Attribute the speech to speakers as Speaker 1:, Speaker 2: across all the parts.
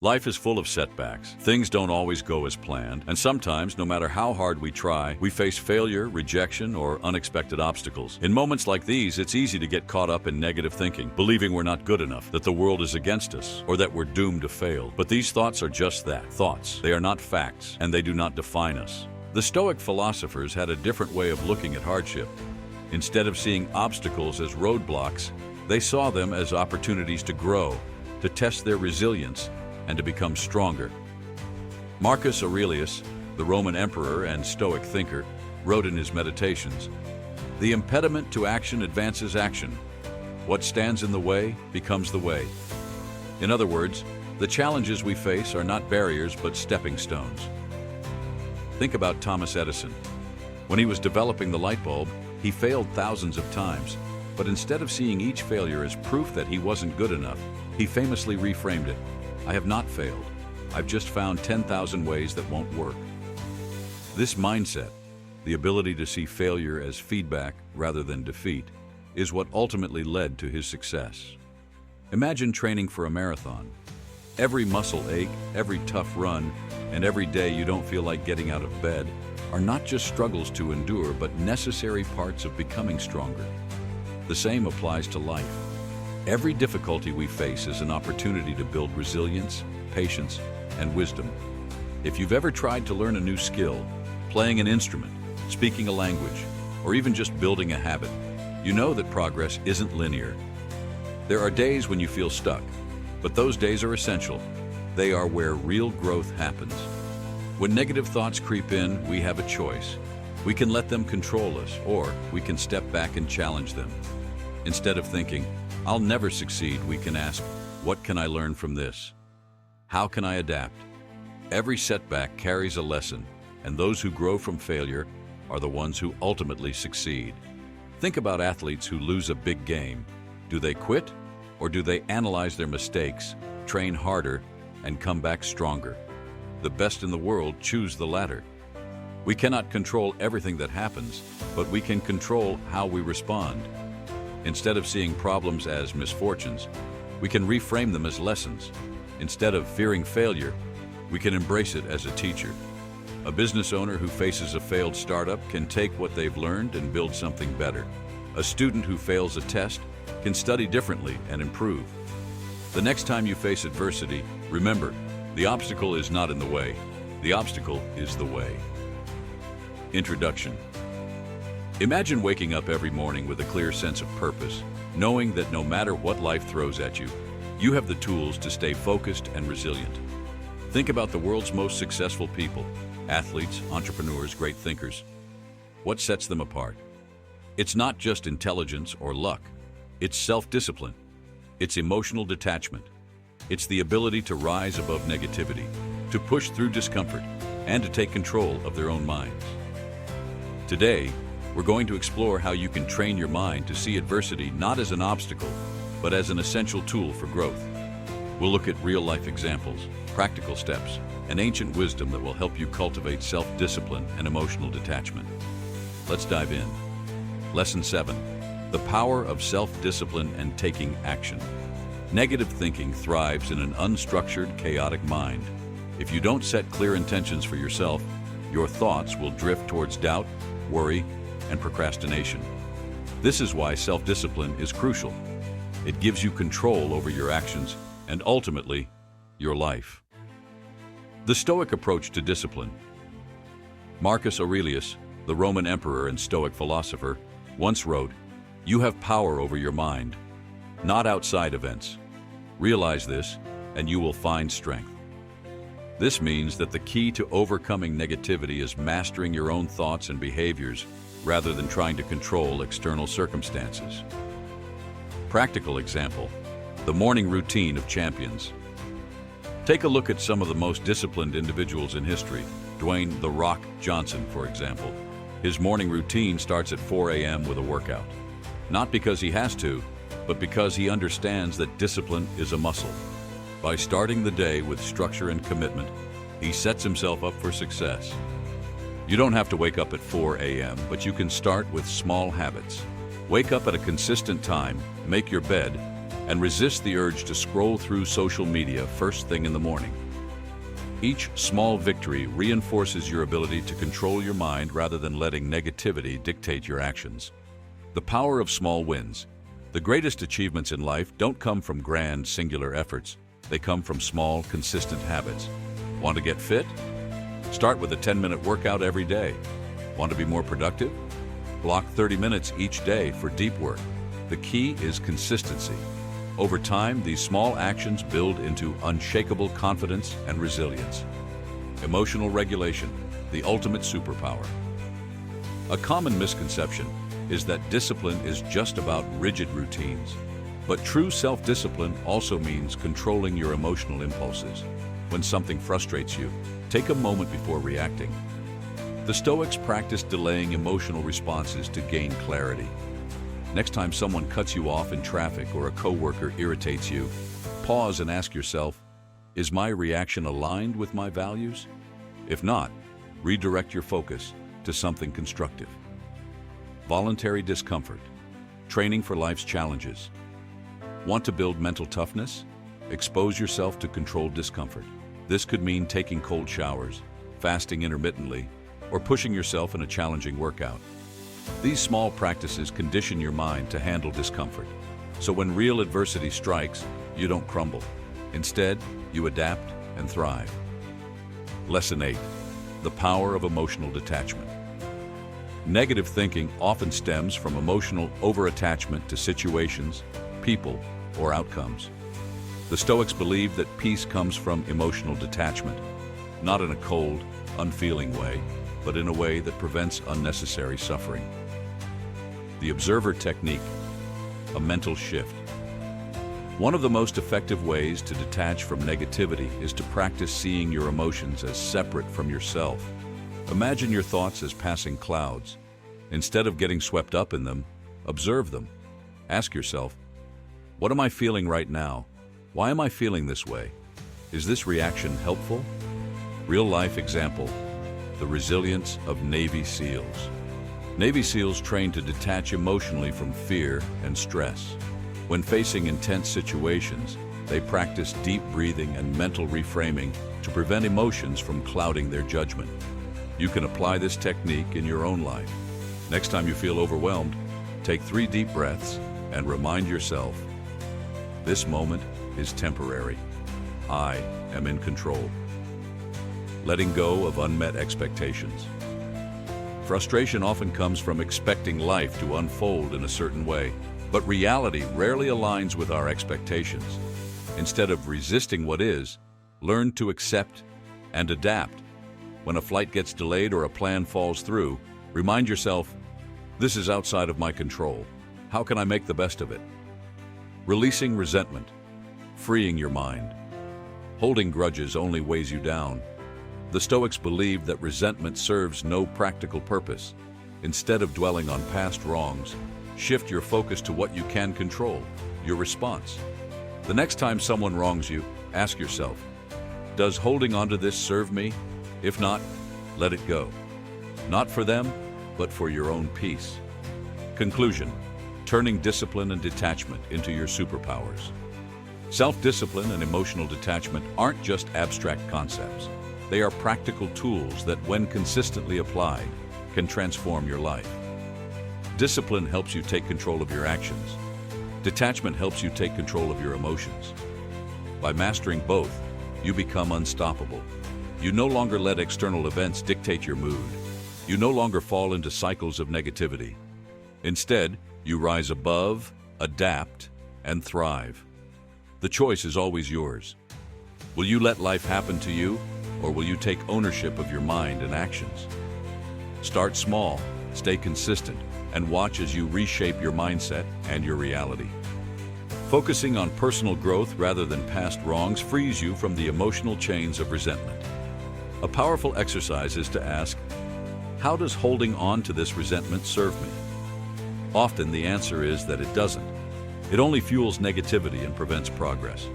Speaker 1: Life is full of setbacks. Things don't always go as planned, and sometimes, no matter how hard we try, we face failure, rejection, or unexpected obstacles. In moments like these, it's easy to get caught up in negative thinking, believing we're not good enough, that the world is against us, or that we're doomed to fail. But these thoughts are just that, thoughts. They are not facts, and they do not define us. The Stoic philosophers had a different way of looking at hardship. Instead of seeing obstacles as roadblocks, they saw them as opportunities to grow, to test their resilience, and to become stronger. Marcus Aurelius, the Roman emperor and Stoic thinker, wrote in his Meditations, "The impediment to action advances action. What stands in the way becomes the way." In other words, the challenges we face are not barriers but stepping stones. Think about Thomas Edison. When he was developing the light bulb, he failed thousands of times, but instead of seeing each failure as proof that he wasn't good enough, he famously reframed it. "I have not failed. I've just found 10,000 ways that won't work." This mindset, the ability to see failure as feedback rather than defeat, is what ultimately led to his success. Imagine training for a marathon. Every muscle ache, every tough run, and every day you don't feel like getting out of bed are not just struggles to endure, but necessary parts of becoming stronger. The same applies to life. Every difficulty we face is an opportunity to build resilience, patience, and wisdom. If you've ever tried to learn a new skill, playing an instrument, speaking a language, or even just building a habit, you know that progress isn't linear. There are days when you feel stuck, but those days are essential. They are where real growth happens. When negative thoughts creep in, we have a choice. We can let them control us, or we can step back and challenge them. Instead of thinking, "I'll never succeed," we can ask, "What can I learn from this? How can I adapt?" Every setback carries a lesson, and those who grow from failure are the ones who ultimately succeed. Think about athletes who lose a big game. Do they quit, or do they analyze their mistakes, train harder, and come back stronger? The best in the world choose the latter. We cannot control everything that happens, but we can control how we respond. Instead of seeing problems as misfortunes, we can reframe them as lessons. Instead of fearing failure, we can embrace it as a teacher. A business owner who faces a failed startup can take what they've learned and build something better. A student who fails a test can study differently and improve. The next time you face adversity, remember, the obstacle is not in the way. The obstacle is the way. Introduction. Imagine waking up every morning with a clear sense of purpose, knowing that no matter what life throws at you, you have the tools to stay focused and resilient. Think about the world's most successful people, athletes, entrepreneurs, great thinkers. What sets them apart? It's not just intelligence or luck. It's self-discipline. It's emotional detachment. It's the ability to rise above negativity, to push through discomfort, and to take control of their own minds. Today, we're going to explore how you can train your mind to see adversity not as an obstacle, but as an essential tool for growth. We'll look at real-life examples, practical steps, and ancient wisdom that will help you cultivate self-discipline and emotional detachment. Let's dive in. Lesson 7. The power of self-discipline and taking action. Negative thinking thrives in an unstructured, chaotic mind. If you don't set clear intentions for yourself, your thoughts will drift towards doubt, worry, and procrastination. This is why self-discipline is crucial. It gives you control over your actions and ultimately, your life. The Stoic approach to discipline. Marcus Aurelius, the Roman emperor and Stoic philosopher, once wrote, "You have power over your mind, not outside events. Realize this, and you will find strength." This means that the key to overcoming negativity is mastering your own thoughts and behaviors rather than trying to control external circumstances. Practical example, the morning routine of champions. Take a look at some of the most disciplined individuals in history. Dwayne "The Rock" Johnson, for example. His morning routine starts at 4 a.m. with a workout. Not because he has to, but because he understands that discipline is a muscle. By starting the day with structure and commitment, he sets himself up for success. You don't have to wake up at 4 a.m., but you can start with small habits. Wake up at a consistent time, make your bed, and resist the urge to scroll through social media first thing in the morning. Each small victory reinforces your ability to control your mind rather than letting negativity dictate your actions. The power of small wins. The greatest achievements in life don't come from grand, singular efforts. They come from small, consistent habits. Want to get fit? Start with a 10-minute workout every day. Want to be more productive? Block 30 minutes each day for deep work. The key is consistency. Over time, these small actions build into unshakable confidence and resilience. Emotional regulation, the ultimate superpower. A common misconception is that discipline is just about rigid routines. But true self-discipline also means controlling your emotional impulses. When something frustrates you, take a moment before reacting. The Stoics practiced delaying emotional responses to gain clarity. Next time someone cuts you off in traffic or a coworker irritates you, pause and ask yourself, is my reaction aligned with my values? If not, redirect your focus to something constructive. Voluntary discomfort, training for life's challenges. Want to build mental toughness? Expose yourself to controlled discomfort. This could mean taking cold showers, fasting intermittently, or pushing yourself in a challenging workout. These small practices condition your mind to handle discomfort. So when real adversity strikes, you don't crumble. Instead, you adapt and thrive. Lesson 8. The power of emotional detachment. Negative thinking often stems from emotional over-attachment to situations, people, or outcomes. The Stoics believed that peace comes from emotional detachment, not in a cold, unfeeling way, but in a way that prevents unnecessary suffering. The observer technique, a mental shift. One of the most effective ways to detach from negativity is to practice seeing your emotions as separate from yourself. Imagine your thoughts as passing clouds. Instead of getting swept up in them, observe them. Ask yourself, what am I feeling right now? Why am I feeling this way? Is this reaction helpful? Real-life example. The resilience of Navy SEALs. Navy SEALs train to detach emotionally from fear and stress. When facing intense situations, they practice deep breathing and mental reframing to prevent emotions from clouding their judgment. You can apply this technique in your own life. Next time you feel overwhelmed, take 3 deep breaths and remind yourself, this moment is temporary. I am in control. Letting go of unmet expectations. Frustration often comes from expecting life to unfold in a certain way, but reality rarely aligns with our expectations. Instead of resisting what is, learn to accept and adapt. When a flight gets delayed or a plan falls through, remind yourself, this is outside of my control. How can I make the best of it? Releasing resentment, freeing your mind. Holding grudges only weighs you down. The Stoics believed that resentment serves no practical purpose. Instead of dwelling on past wrongs, shift your focus to what you can control, your response. The next time someone wrongs you, ask yourself, does holding onto this serve me? If not, let it go. Not for them, but for your own peace. Conclusion: turning discipline and detachment into your superpowers. Self-discipline and emotional detachment aren't just abstract concepts. They are practical tools that, when consistently applied, can transform your life. Discipline helps you take control of your actions. Detachment helps you take control of your emotions. By mastering both, you become unstoppable. You no longer let external events dictate your mood. You no longer fall into cycles of negativity. Instead, you rise above, adapt, and thrive. The choice is always yours. Will you let life happen to you, or will you take ownership of your mind and actions? Start small, stay consistent, and watch as you reshape your mindset and your reality. Focusing on personal growth rather than past wrongs frees you from the emotional chains of resentment. A powerful exercise is to ask, how does holding on to this resentment serve me? Often the answer is that it doesn't. It only fuels negativity and prevents progress.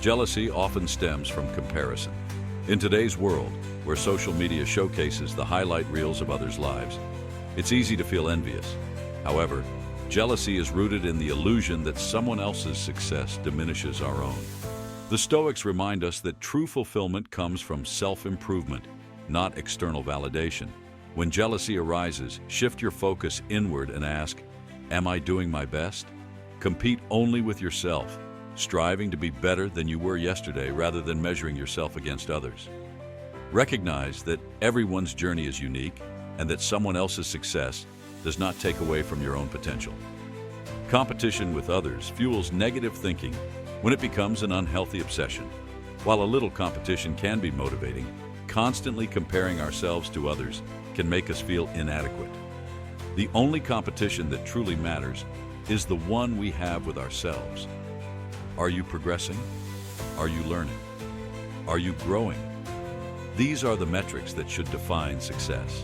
Speaker 1: Jealousy often stems from comparison. In today's world, where social media showcases the highlight reels of others' lives, it's easy to feel envious. However, Jealousy is rooted in the illusion that someone else's success diminishes our own. The Stoics remind us that true fulfillment comes from self-improvement, not external validation. When jealousy arises, shift your focus inward and ask, am I doing my best? Compete only with yourself, striving to be better than you were yesterday rather than measuring yourself against others. Recognize that everyone's journey is unique and that someone else's success does not take away from your own potential. Competition with others fuels negative thinking when it becomes an unhealthy obsession. While a little competition can be motivating, constantly comparing ourselves to others can make us feel inadequate. The only competition that truly matters is the one we have with ourselves. Are you progressing? Are you learning? Are you growing? These are the metrics that should define success.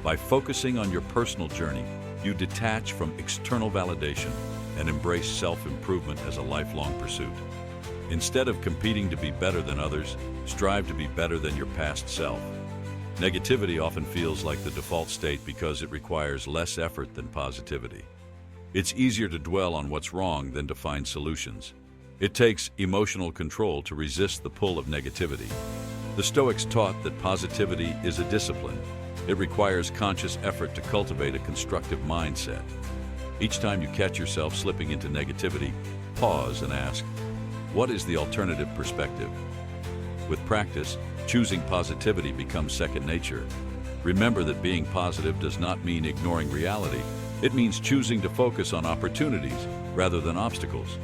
Speaker 1: By focusing on your personal journey, you detach from external validation and embrace self-improvement as a lifelong pursuit. Instead of competing to be better than others, strive to be better than your past self. Negativity often feels like the default state because it requires less effort than positivity. It's easier to dwell on what's wrong than to find solutions. It takes emotional control to resist the pull of negativity. The Stoics taught that positivity is a discipline. It requires conscious effort to cultivate a constructive mindset. Each time you catch yourself slipping into negativity, pause and ask, what is the alternative perspective? With practice, choosing positivity becomes second nature. Remember that being positive does not mean ignoring reality. It means choosing to focus on opportunities rather than obstacles.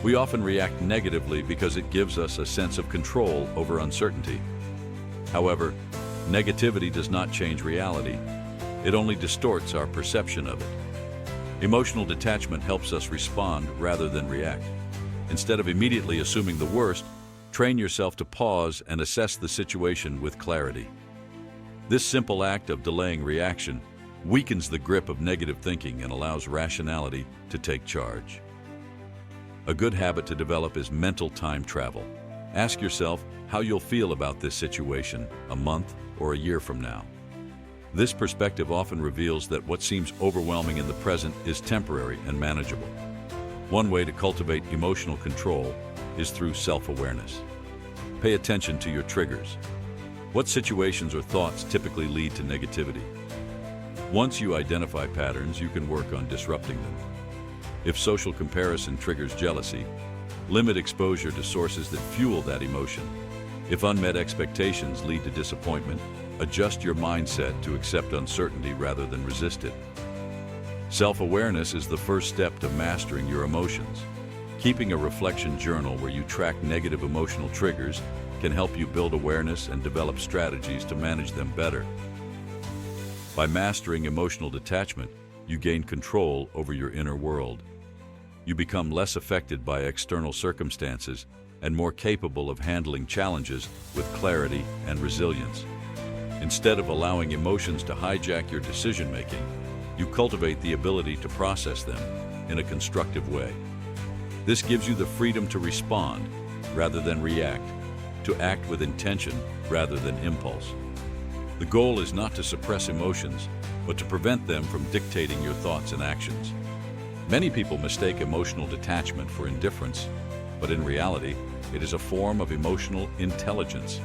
Speaker 1: We often react negatively because it gives us a sense of control over uncertainty. However, negativity does not change reality. It only distorts our perception of it. Emotional detachment helps us respond rather than react. Instead of immediately assuming the worst, train yourself to pause and assess the situation with clarity. This simple act of delaying reaction weakens the grip of negative thinking and allows rationality to take charge. A good habit to develop is mental time travel. Ask yourself how you'll feel about this situation a month or a year from now. This perspective often reveals that what seems overwhelming in the present is temporary and manageable. One way to cultivate emotional control is through self-awareness. Pay attention to your triggers. What situations or thoughts typically lead to negativity? Once you identify patterns, you can work on disrupting them. If social comparison triggers jealousy, limit exposure to sources that fuel that emotion. If unmet expectations lead to disappointment, adjust your mindset to accept uncertainty rather than resist it. Self-awareness is the first step to mastering your emotions. Keeping a reflection journal where you track negative emotional triggers can help you build awareness and develop strategies to manage them better. By mastering emotional detachment, you gain control over your inner world. You become less affected by external circumstances and more capable of handling challenges with clarity and resilience. Instead of allowing emotions to hijack your decision-making, you cultivate the ability to process them in a constructive way. This gives you the freedom to respond rather than react, to act with intention rather than impulse. The goal is not to suppress emotions, but to prevent them from dictating your thoughts and actions. Many people mistake emotional detachment for indifference, but in reality, it is a form of emotional intelligence.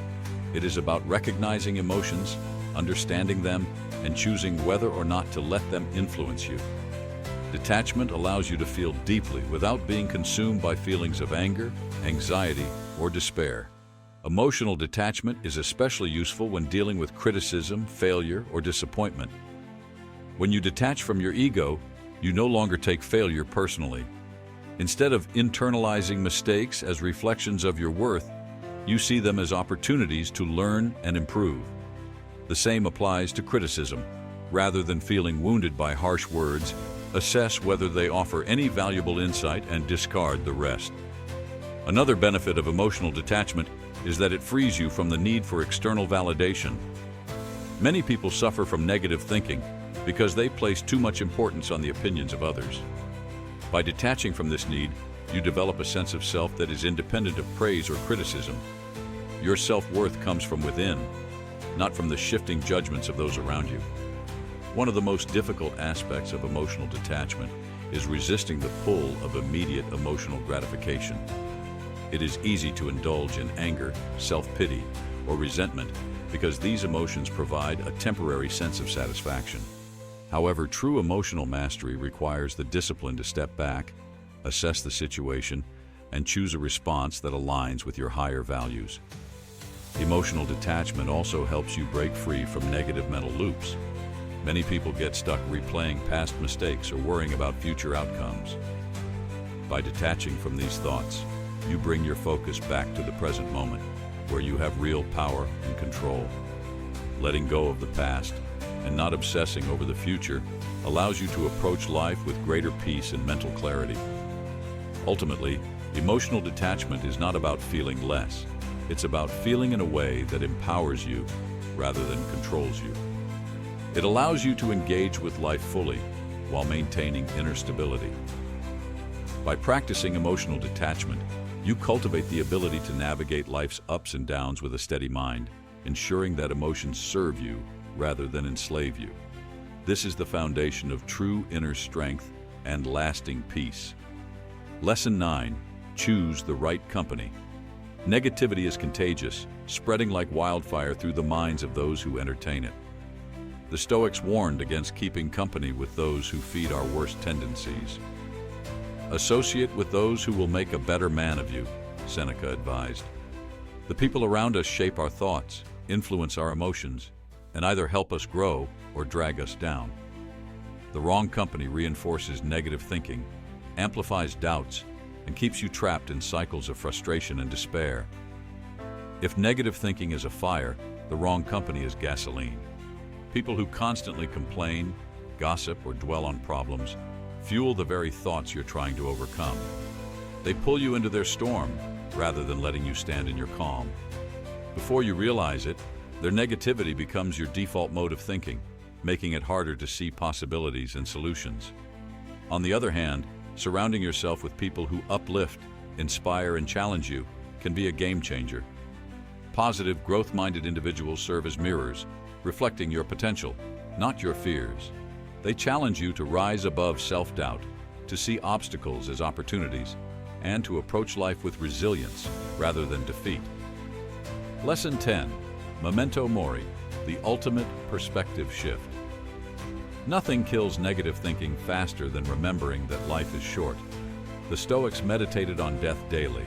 Speaker 1: It is about recognizing emotions, understanding them, and choosing whether or not to let them influence you. Detachment allows you to feel deeply without being consumed by feelings of anger, anxiety, or despair. Emotional detachment is especially useful when dealing with criticism, failure, or disappointment. When you detach from your ego, you no longer take failure personally. Instead of internalizing mistakes as reflections of your worth, you see them as opportunities to learn and improve. The same applies to criticism. Rather than feeling wounded by harsh words, assess whether they offer any valuable insight and discard the rest. Another benefit of emotional detachment is that it frees you from the need for external validation. Many people suffer from negative thinking because they place too much importance on the opinions of others. By detaching from this need, you develop a sense of self that is independent of praise or criticism. Your self-worth comes from within, not from the shifting judgments of those around you. One of the most difficult aspects of emotional detachment is resisting the pull of immediate emotional gratification. It is easy to indulge in anger, self-pity, or resentment because these emotions provide a temporary sense of satisfaction. However, true emotional mastery requires the discipline to step back, assess the situation, and choose a response that aligns with your higher values. Emotional detachment also helps you break free from negative mental loops. Many people get stuck replaying past mistakes or worrying about future outcomes. By detaching from these thoughts, you bring your focus back to the present moment, where you have real power and control. Letting go of the past and not obsessing over the future allows you to approach life with greater peace and mental clarity. Ultimately, emotional detachment is not about feeling less. It's about feeling in a way that empowers you rather than controls you. It allows you to engage with life fully while maintaining inner stability. By practicing emotional detachment, you cultivate the ability to navigate life's ups and downs with a steady mind, ensuring that emotions serve you rather than enslave you. This is the foundation of true inner strength and lasting peace. Lesson 9. Choose the right company. Negativity is contagious, spreading like wildfire through the minds of those who entertain it. The Stoics warned against keeping company with those who feed our worst tendencies. Associate with those who will make a better man of you, Seneca advised. The people around us shape our thoughts, influence our emotions, and either help us grow or drag us down. The wrong company reinforces negative thinking, amplifies doubts, and keeps you trapped in cycles of frustration and despair. If negative thinking is a fire, the wrong company is gasoline. People who constantly complain, gossip, or dwell on problems fuel the very thoughts you're trying to overcome. They pull you into their storm rather than letting you stand in your calm. Before you realize it, their negativity becomes your default mode of thinking, making it harder to see possibilities and solutions. On the other hand, surrounding yourself with people who uplift, inspire, and challenge you can be a game changer. Positive, growth-minded individuals serve as mirrors, reflecting your potential, not your fears. They challenge you to rise above self-doubt, to see obstacles as opportunities, and to approach life with resilience rather than defeat. Lesson 10. Memento Mori, the ultimate perspective shift. Nothing kills negative thinking faster than remembering that life is short. The Stoics meditated on death daily,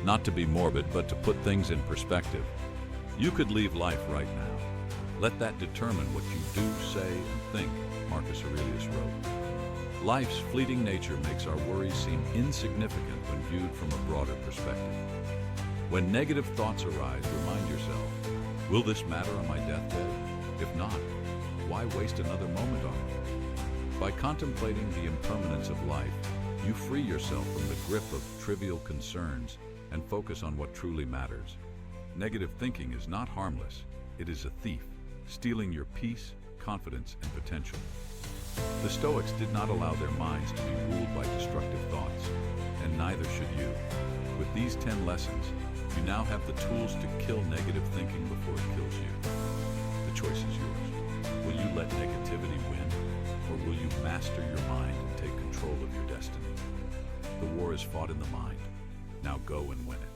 Speaker 1: not to be morbid, but to put things in perspective. You could leave life right now. Let that determine what you do, say, and think, Marcus Aurelius wrote. Life's fleeting nature makes our worries seem insignificant when viewed from a broader perspective. When negative thoughts arise, remind yourself, will this matter on my deathbed? If not, why waste another moment on it? By contemplating the impermanence of life, you free yourself from the grip of trivial concerns and focus on what truly matters. Negative thinking is not harmless. It is a thief, stealing your peace, confidence, and potential. The Stoics did not allow their minds to be ruled by destructive thoughts, and neither should you. With these 10 lessons, you now have the tools to kill negative thinking before it kills you. The choice is yours. Will you let negativity win, or will you master your mind and take control of your destiny? The war is fought in the mind. Now go and win it.